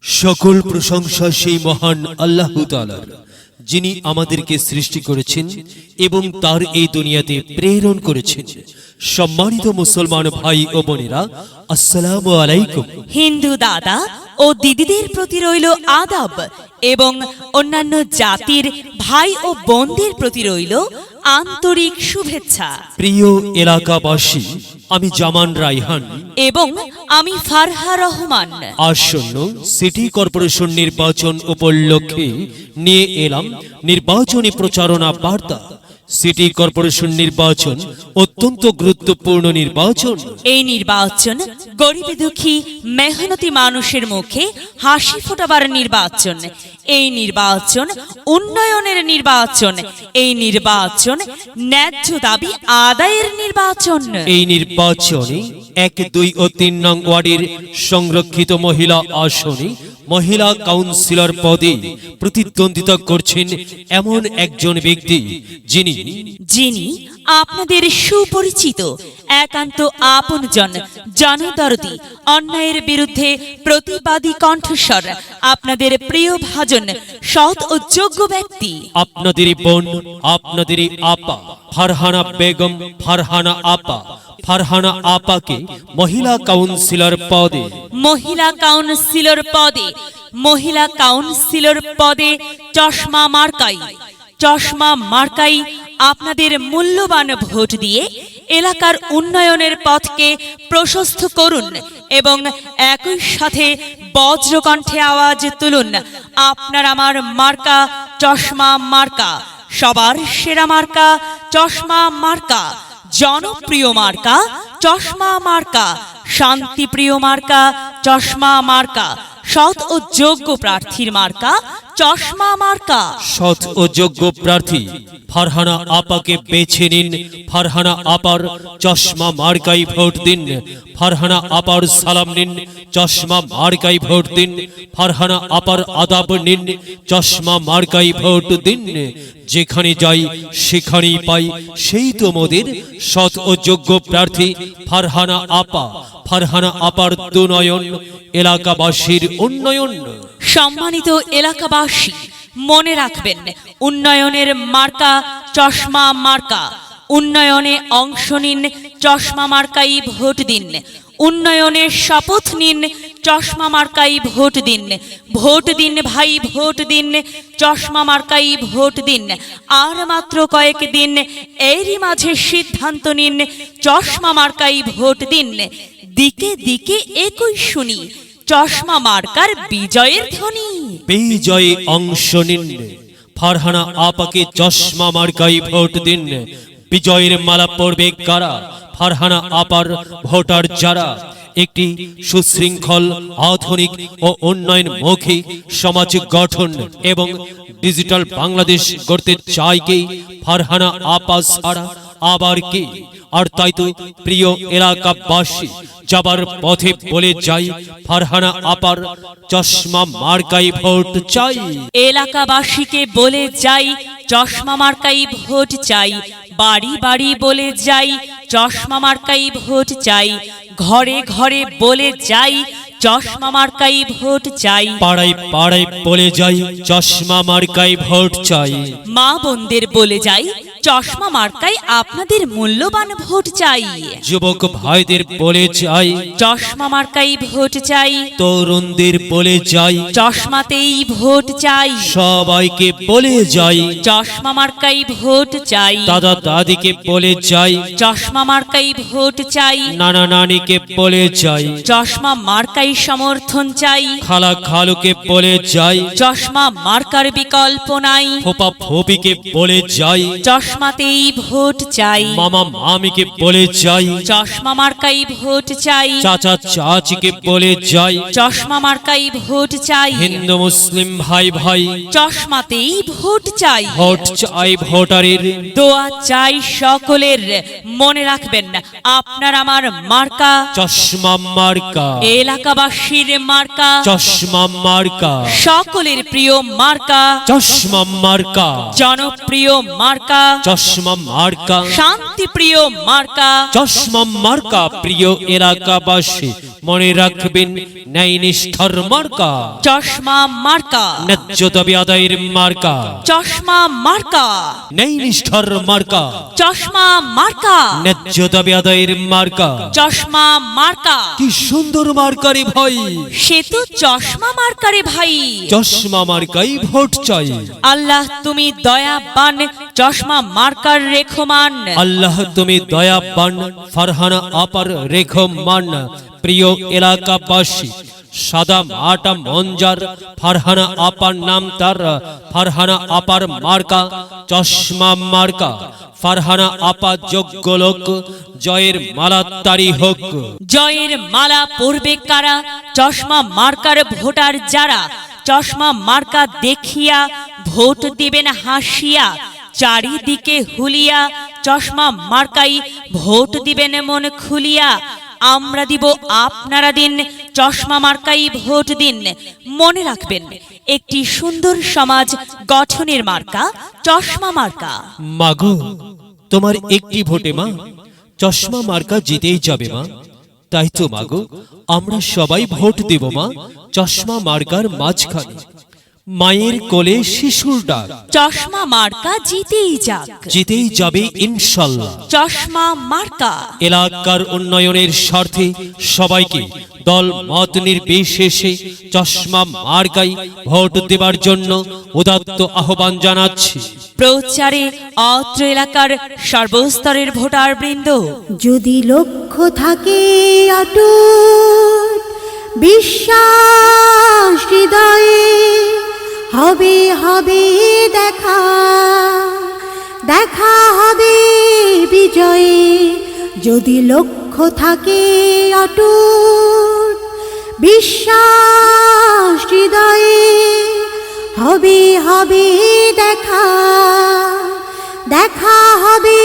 সকল প্রশংসা সেই মহান আল্লাহ তাআলার, যিনি আমাদেরকে সৃষ্টি করেছেন এবং তার এই দুনিয়াতে প্রেরণ করেছেন। সম্মানিত মুসলমান ভাই ও বোনেরা, আসসালামু আলাইকুম। হিন্দু দাদা ও দিদিদের প্রতি রইল আদাব এবং অন্যান্য জাতির ভাই ও বোনদের প্রতি রইল আন্তরিক শুভেচ্ছা। প্রিয় এলাকাবাসী, আমি জামান রায়হান এবং আমি ফারহা রহমান আসন্ন সিটি কর্পোরেশন নির্বাচন উপলক্ষে নিয়ে এলাম নির্বাচনী প্রচারণা বার্তা। সিটি কর্পোরেশন নির্বাচন অত্যন্ত গুরুত্বপূর্ণ নির্বাচন। এই নির্বাচন গরিব দুঃখী মেহনতি মানুষের মুখে হাসি ফোটাবার নির্বাচন। এই নির্বাচন উন্নয়নের নির্বাচন। এই নির্বাচন ন্যায্য দাবি আদায়ের নির্বাচন। এই নির্বাচনে 1, 2 ও 3 নং ওয়ার্ডের সংরক্ষিত মহিলা আসনে মহিলা কাউন্সিলর পদে প্রতিদ্বন্দ্বিতা করছেন এমন একজন ব্যক্তি যিনি আপনাদের সুপরিচিত, একান্ত আপনজন, জনদরদি, অন্যায়ের বিরুদ্ধে প্রতিবাদী কণ্ঠস্বর, আপনাদের প্রিয় ভাজন, সৎ ও যোগ্য ব্যক্তি, আপনাদের বোন, আপনাদের আপা ফারহানা বেগম, ফারহানা আপাকে মহিলা কাউন্সিলর পদে চশমা মার্কাই আপনাদের মূল্যবান ভোট দিয়ে এলাকার উন্নয়নের পথকে প্রশস্ত করুন এবং একই সাথে বজ্রকণ্ঠে আওয়াজ তুলুন, আপনার আমার মার্কা চশমা মার্কা, সবার সেরা মার্কা চশমা মার্কা, জনপ্রিয় মার্কা চশমা মার্কা, শান্তিপ্রিয় মার্কা চশমা মার্কা, সৎ ও যোগ্য প্রার্থীর মার্কা চশমা মার্কা। সৎ ও যোগ্য প্রার্থী ফারহানা আপাকে বেছে নিন। ফারহানা আপার চশমা মার্কাই ভোট দিন। ফারহানা আপার সালাম নিন, চশমা মার্কাই ভোট দিন। ফারহানা আপার আদাব নিন, চশমা মার্কাই ভোট দিন। যেখানে যাই সেখানেই পাই সেই তো মোদের সৎ ও যোগ্য প্রার্থী ফারহানা আপা। ফারহানা আপার দুনয়ন, এলাকাবাসীর উন্নয়ন। সম্মানিত এলাকাবাসী, মনে রাখবেন, উন্নয়নের মার্কা চশমা মার্কা। উন্নয়নে অংশ নিন, চশমা মার্কাই ভোট দিন। উন্নয়নের শপথ নিন, চশমা মার্কাই ভোট দিন। ভোট দিন ভাই, ভোট দিন, চশমা মার্কাই ভোট দিন। আর মাত্র কয়েকদিন, এরই মাঝে সিদ্ধান্ত নিন, চশমা মার্কাই ভোট দিন। দিকে দিকে একই শুনি, চশমা মার্কার বিজয়ের ধ্বনি। বিজয়ে অংশ নিন, ফারহানা আপাকে চশমা মার্কাই ভোট দিন। বিজয়ের মালা পড়বে কারা? ফারহানা আপার ভোটার যারা একটি সুশৃঙ্খল, আধুনিক ও উন্নয়নমুখী সমাজ গঠন এবং ডিজিটাল বাংলাদেশ গড়তে চায় কে? ফারহানা আপা ছাড়া আবার কে? আর তাই তো প্রিয় এলাকাবাসী, যাবার পথে বলে যাই, ফারহানা আপার চশমা মার্কাই ভোট চাই। এলাকাবাসীকে বলে যাই, চশমা মার্কাই ভোট চাই। বাড়ি বাড়ি বলে যাই, চশমা মার্কাই ভোট চাই। ঘরে ঘরে বলে যাই, চশমা মার্কাই ভোট চাই। পাড়ায় পাড়ায় বলে যাই, চশমা মার্কাই ভোট চাই। মা বোনদের বলে যাই, চশমা মার্কাই আপনাদের মূল্যবান ভোট চাই। যুবক ভাইদের বলে যাই, চশমা মার্কাই ভোট চাই। তরুণদের বলে যাই, চশমাতেই ভোট চাই। সবাইকে বলে যাই, চশমা মার্কাই ভোট চাই। দাদা দাদিকে বলে যাই, চশমা মার্কাই ভোট চাই। নানা নানিকে বলে যাই, চশমা মার্কাই সমর্থন চাই। খালা খালুকে বলে যাই, চশমা মার্কার বিকল্প নাই। ফোপা ফোপিকে বলে যাই, চশমাতেই ভোট চাই। মামা মামিকে বলে যাই, চশমা মার্কাই ভোট চাই। চাচা চাচিকে বলে যাই, চশমা মার্কাই ভোট চাই। হিন্দু মুসলিম ভাই ভাই, চশমাতেই ভোট চাই। ভোট চাই ভোটারের, দোয়া চাই সকলের। মনে রাখবেন, আপনার আমার মার্কা চশমা মার্কা। এলাকাবাসীর মার্কা চশমা মার্কা। সকলের প্রিয় মার্কা চশমা মার্কা। জনপ্রিয় মার্কা চশমা মার্কা। শান্তিপ্রিয় মার্কা চশমা মার্কা। প্রিয় এলাকাবাসী, মনে রাখবেন ন্যায়নিষ্ঠার মার্কা, চশমা মার্কা, ন্যায্য দাবি আদায়ের মার্কা, চশমা মার্কা, ন্যায়নিষ্ঠার মার্কা, চশমা মার্কা, ন্যায্য দাবি আদায়ের মার্কা। চশমা মার্কা। কি সুন্দর মার্কারে ভাই, সে তো চশমা মার্কারে ভাই। চশমা মার্কাই ভোট চাই। আল্লাহ তুমি দয়াবান, চশমা মার্কার রেখমান। আল্লাহ তুমি দয়াবান, ফারহানা আপার রেখমান। প্রিয় এলাকাবাসী, সাদা মাটা মঞ্জার ফারহানা আপার নাম তার, ফারহানা আপার মার্কা চশমা মার্কা। ফারহানা আপা যোগ্য লোক, জয়ের মালা তারি হোক। জয়ের মালা পরবে কারা? চশমা মার্কার ভোটার যারা। চশমা মার্কা দেখিয়া ভোট দিবেন হাসিয়া, চারিদিকে হুলিয়া চশমা মার্কাই ভোট দিবেন মন খুলিয়া। আমরা দিব আপনারা দিন, চশমা মার্কাই ভোট দিন। মনে রাখবেন, একটি সুন্দর সমাজ গঠনের মার্কা চশমা মার্কা। মাগো, তোমার একটি ভোটে মা চশমা মার্কা জিতেই যাবে মা। তাই তো মাগো, আমরা সবাই ভোট দেব মা চশমা মার্কার মাঝখানে। মায়ের কোলে শিশুর ডাক, চশমা মার্কা জিতেই যাক, জিতেই যাবে ইনশাল্লাহ। চশমা মার্কা। এলাকার উন্নয়নের স্বার্থে সবাইকে দল মত নির্বিশেষে চশমা মার্কাই ভোট দেবার জন্য উদাত্ত আহ্বান জানাচ্ছি। প্রচারে অত্র এলাকার সর্বস্তরের ভোটার বৃন্দ। যদি লক্ষ্য থাকে অটুট, বিশ্বাস হৃদয়ে, হবে হবে দেখা, দেখা হবে বিজয়ে। যদি লক্ষ্য থাকে অটুট, বিশ্বাস হৃদয়ে, হবে হবে দেখা, দেখা হবে